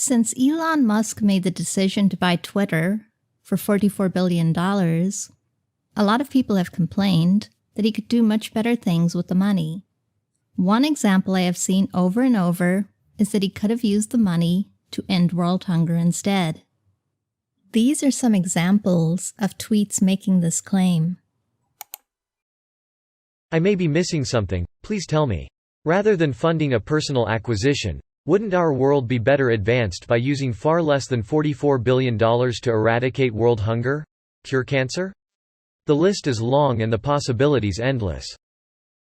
Since Elon Musk made the decision to buy Twitter for $44 billion, a lot of people have complained that he could do much better things with the money. One example I have seen over and over is that he could have used the money to end world hunger instead. These are some examples of tweets making this claim. I may be missing something, please tell me. Rather than funding a personal acquisition, wouldn't our world be better advanced by using far less than $44 billion to eradicate world hunger? Cure cancer? The list is long and the possibilities endless.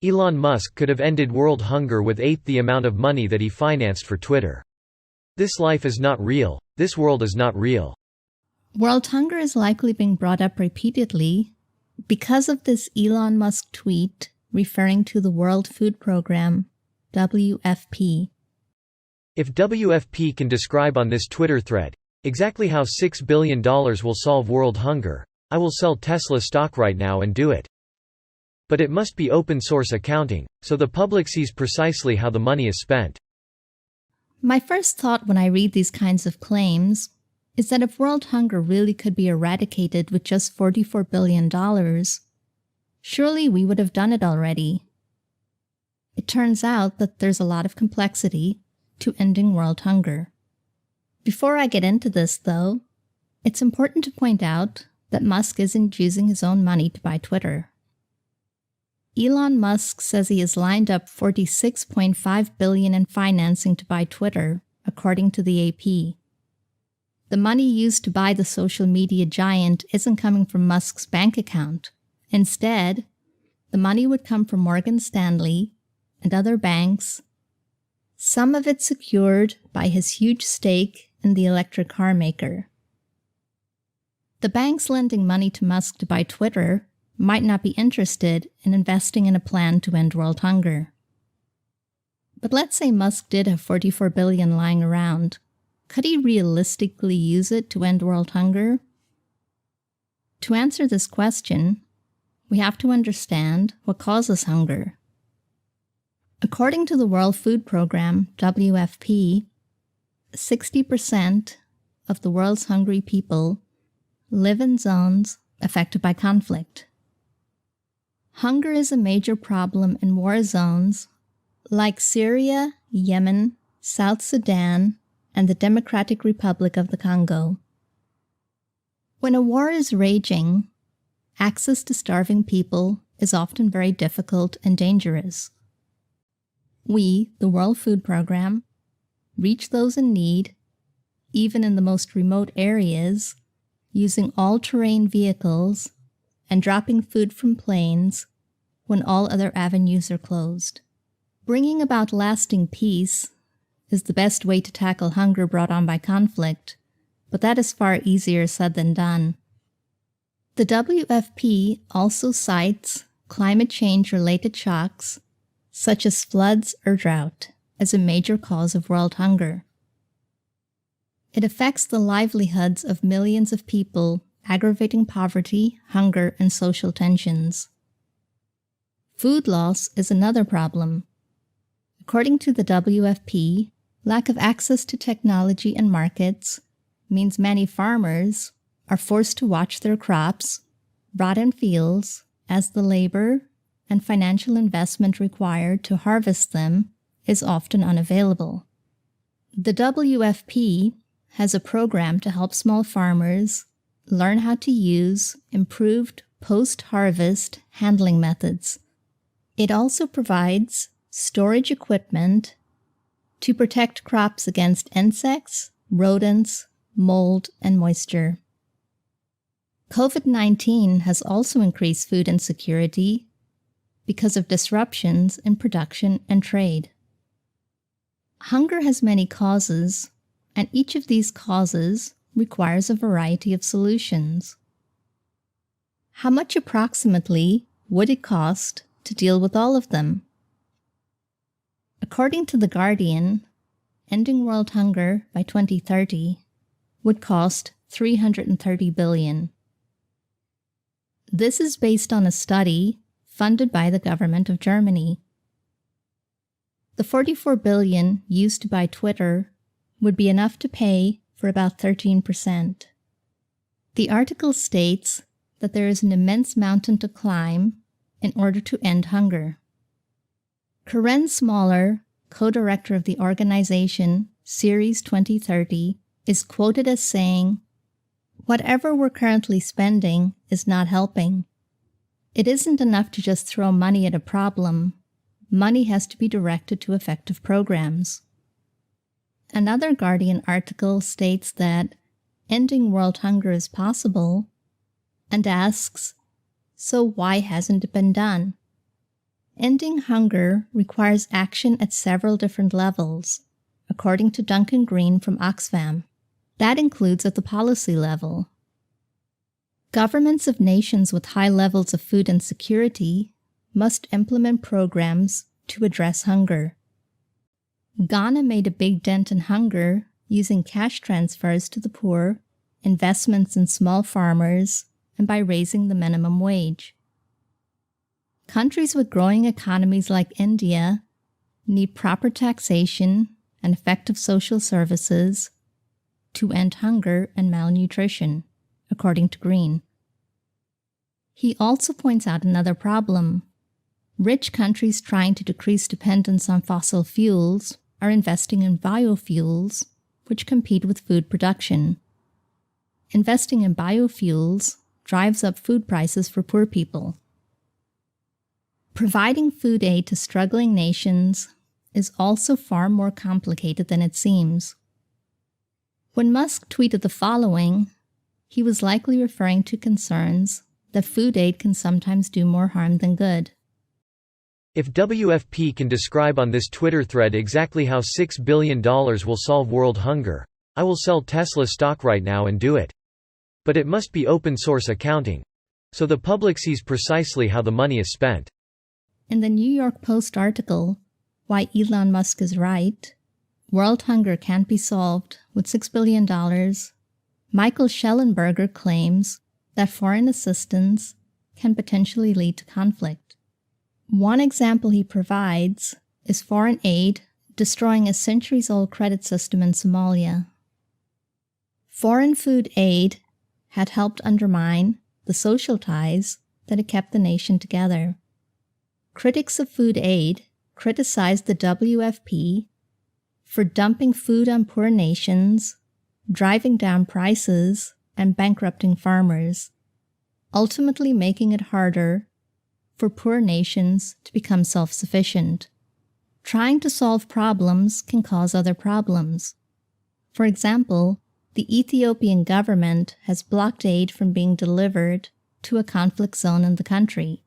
Elon Musk could have ended world hunger with eighth the amount of money that he financed for Twitter. This life is not real. This world is not real. World hunger is likely being brought up repeatedly because of this Elon Musk tweet referring to the World Food Program, WFP. If WFP can describe on this Twitter thread exactly how $6 billion will solve world hunger, I will sell Tesla stock right now and do it. But it must be open source accounting, so the public sees precisely how the money is spent. My first thought when I read these kinds of claims is that if world hunger really could be eradicated with just $44 billion, surely we would have done it already. It turns out that there's a lot of complexity to ending world hunger. Before I get into this, though, it's important to point out that Musk isn't using his own money to buy Twitter. Elon Musk says he has lined up $46.5 billion in financing to buy Twitter, according to the AP. The money used to buy the social media giant isn't coming from Musk's bank account. Instead, the money would come from Morgan Stanley and other banks, some of it secured by his huge stake in the electric car maker. The banks lending money to Musk to buy Twitter might not be interested in investing in a plan to end world hunger. But let's say Musk did have $44 billion lying around. Could he realistically use it to end world hunger? To answer this question, we have to understand what causes hunger. According to the World Food Program, WFP, 60% of the world's hungry people live in zones affected by conflict. Hunger is a major problem in war zones like Syria, Yemen, South Sudan, and the Democratic Republic of the Congo. When a war is raging, access to starving people is often very difficult and dangerous. We, the World Food Program, reach those in need, even in the most remote areas, using all-terrain vehicles and dropping food from planes when all other avenues are closed. Bringing about lasting peace is the best way to tackle hunger brought on by conflict, but that is far easier said than done. The WFP also cites climate change-related shocks, such as floods or drought, as a major cause of world hunger. It affects the livelihoods of millions of people, aggravating poverty, hunger, and social tensions. Food loss is another problem. According to the WFP, lack of access to technology and markets means many farmers are forced to watch their crops rot in fields as the labor and financial investment required to harvest them is often unavailable. The WFP has a program to help small farmers learn how to use improved post-harvest handling methods. It also provides storage equipment to protect crops against insects, rodents, mold, and moisture. COVID-19 has also increased food insecurity because of disruptions in production and trade. Hunger has many causes, and each of these causes requires a variety of solutions. How much approximately would it cost to deal with all of them? According to The Guardian, ending world hunger by 2030 would cost $330 billion. This is based on a study funded by the government of Germany. The $44 billion used to buy Twitter would be enough to pay for about 13%. The article states that there is an immense mountain to climb in order to end hunger. Karen Smaller, co-director of the organization Series 2030, is quoted as saying, "Whatever we're currently spending is not helping. It isn't enough to just throw money at a problem. Money has to be directed to effective programs." Another Guardian article states that ending world hunger is possible and asks, so why hasn't it been done? Ending hunger requires action at several different levels, according to Duncan Green from Oxfam. That includes at the policy level. Governments of nations with high levels of food insecurity must implement programs to address hunger. Ghana made a big dent in hunger using cash transfers to the poor, investments in small farmers, and by raising the minimum wage. Countries with growing economies like India need proper taxation and effective social services to end hunger and malnutrition, according to Green. He also points out another problem. Rich countries trying to decrease dependence on fossil fuels are investing in biofuels, which compete with food production. Investing in biofuels drives up food prices for poor people. Providing food aid to struggling nations is also far more complicated than it seems. When Musk tweeted the following, he was likely referring to concerns that food aid can sometimes do more harm than good. If WFP can describe on this Twitter thread exactly how $6 billion will solve world hunger, I will sell Tesla stock right now and do it. But it must be open source accounting, so the public sees precisely how the money is spent. In the New York Post article, Why Elon Musk is Right, World Hunger Can't Be Solved with $6 billion, Michael Schellenberger claims that foreign assistance can potentially lead to conflict. One example he provides is foreign aid destroying a centuries-old credit system in Somalia. Foreign food aid had helped undermine the social ties that had kept the nation together. Critics of food aid criticized the WFP for dumping food on poor nations, driving down prices, and bankrupting farmers, ultimately making it harder for poor nations to become self-sufficient. Trying to solve problems can cause other problems. For example, the Ethiopian government has blocked aid from being delivered to a conflict zone in the country.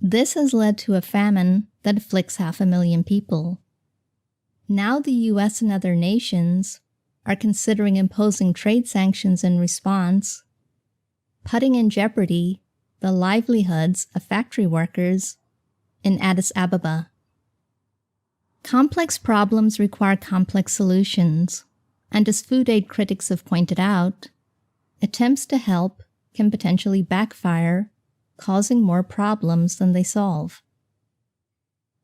This has led to a famine that afflicts 500,000 people. Now the U.S. and other nations are considering imposing trade sanctions in response, putting in jeopardy the livelihoods of factory workers in Addis Ababa. Complex problems require complex solutions, and as food aid critics have pointed out, attempts to help can potentially backfire, causing more problems than they solve.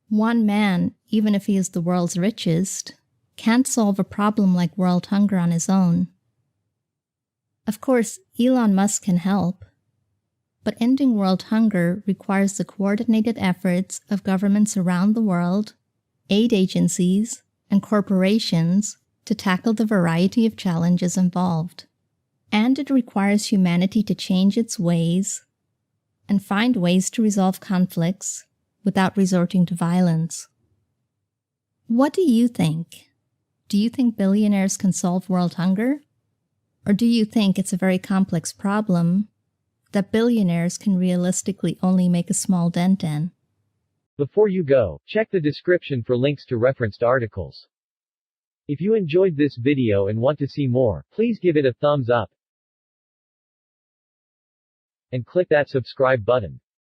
One man, even if he is the world's richest, can't solve a problem like world hunger on his own. Of course, Elon Musk can help, but ending world hunger requires the coordinated efforts of governments around the world, aid agencies, and corporations to tackle the variety of challenges involved. And it requires humanity to change its ways and find ways to resolve conflicts without resorting to violence. What do you think? Do you think billionaires can solve world hunger? Or do you think it's a very complex problem that billionaires can realistically only make a small dent in? Before you go, check the description for links to referenced articles. If you enjoyed this video and want to see more, please give it a thumbs up and click that subscribe button.